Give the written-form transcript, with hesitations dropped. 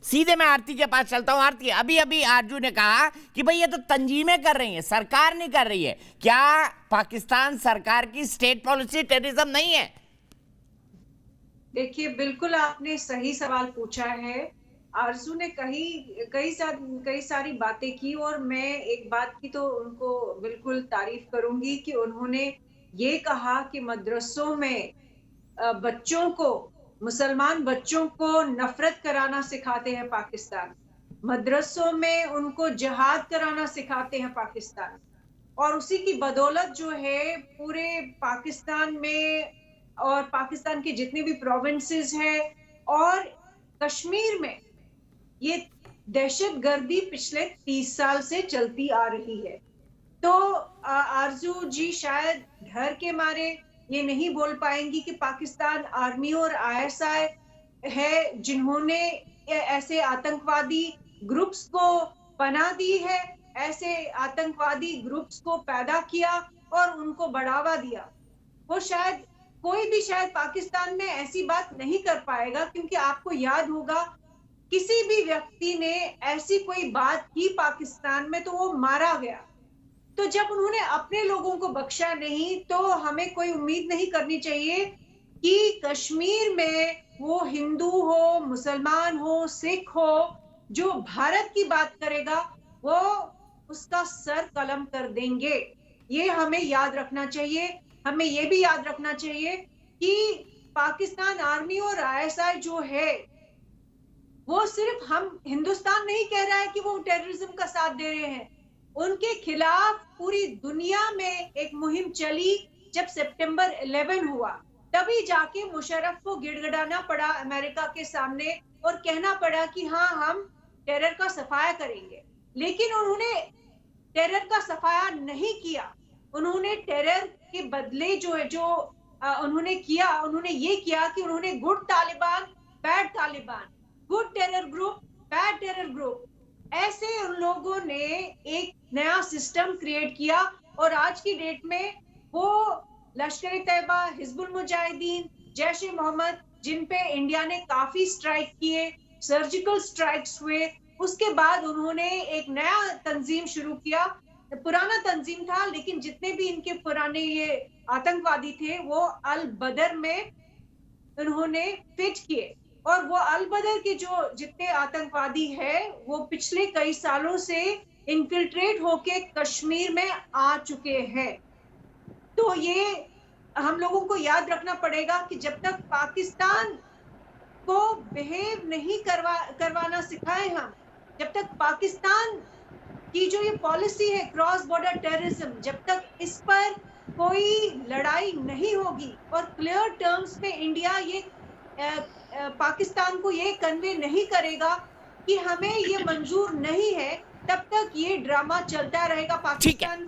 सीधे मैं आरती के पास चलता हूं। आरती, अभी अभी आरजू ने कहा कि भाई ये तो तंजीमें कर रही हैं, सरकार नहीं कर रही है। क्या पाकिस्तान सरकार की स्टेट पॉलिसी टेररिज्म नहीं है? देखिए, बिल्कुल आपने सही सवाल पूछा है। आरज़ू ने कई सारी बातें की और मैं एक बात की तो उनको बिल्कुल तारीफ़ करूँगी कि उन्होंने ये कहा कि मदरसों में बच्चों को, मुसलमान बच्चों को नफ़रत कराना सिखाते हैं पाकिस्तान। मदरसों में उनको जिहाद कराना सिखाते हैं पाकिस्तान। और उसी की बदौलत जो है पूरे पाकिस्तान में और पाकिस्तान के जितने भी प्रोविंसेस हैं और कश्मीर में ये दहशतगर्दी पिछले 30 साल से चलती आ रही है। तो आरज़ू जी शायद डर के मारे ये नहीं बोल पाएँगी कि पाकिस्तान आर्मी और आईएसआई है जिन्होंने ऐसे आतंकवादी ग्रुप्स को पनाह दी है, ऐसे आतंकवादी ग्रुप्स को पैदा किया और उनको बढ़ावा दिया। वो शायद कोई भी शायद पाकिस्तान में ऐसी बात नहीं कर पाएगा क्योंकि आपको याद होगा किसी भी व्यक्ति ने ऐसी कोई बात की पाकिस्तान में तो वो मारा गया। तो जब उन्होंने अपने लोगों को बख्शा नहीं, तो हमें कोई उम्मीद नहीं करनी चाहिए कि कश्मीर में वो हिंदू हो, मुसलमान हो, सिख हो, जो भारत की बात करेगा, वो उसका सर कलम कर देंगे। ये हमें याद रखना चाहिए। हमें ये भी याद रखना चाहिए कि पाकिस्तान आर्मी और आईएसआई जो है, वो सिर्फ हम हिंदुस्तान नहीं कह रहा है कि वो टेररिज्म का साथ दे रहे हैं। उनके खिलाफ पूरी दुनिया में एक मुहिम चली जब सितंबर 11 हुआ, तभी जाके मुशर्रफ को गिड़गिड़ाना पड़ा अमेरिका के सामने और कहना पड़ा कि हाँ, हम टेरर का सफाया करेंगे। लेकिन उन्होंने टेरर का सफाया नहीं किया। उन्होंने टेरर के बदले उन्होंने ये किया कि उन्होंने good Taliban, bad Taliban, good terror group, bad terror group, ऐसे उन लोगों ने एक नया सिस्टम क्रिएट किया और आज की डेट में वो लश्कर-ए-तैयबा, हिजबुल मुजाहिदीन, जैश-ए-मोहम्मद जिन पे इंडिया ने काफी स्ट्राइक किए, सर्जिकल स्ट्राइक्स हुए, उसके बाद उन्होंने एक नया तंजीम शुरू किया। पुराना तंजीम था लेकिन जितने भी इनके पुराने ये आतंकवादी थे वो अल बदर में उन्होंने फिट किए और वो अल बदर के जो जितने आतंकवादी हैं वो पिछले कई सालों से इन्फिल्ट्रेट होके कश्मीर में आ चुके हैं। तो ये हम लोगों को याद रखना पड़ेगा कि जब तक पाकिस्तान को बिहेव नहीं करवाना सिखाए हम, जब तक पाकिस्तान की जो ये पॉलिसी है क्रॉस बॉर्डर टेररिज्म, जब तक इस पर कोई लड़ाई नहीं होगी और क्लियर टर्म्स में इंडिया ये पाकिस्तान को ये कन्वे नहीं करेगा कि हमें ये मंजूर नहीं है, तब तक ये ड्रामा चलता रहेगा। ठीक है। पाकिस्तान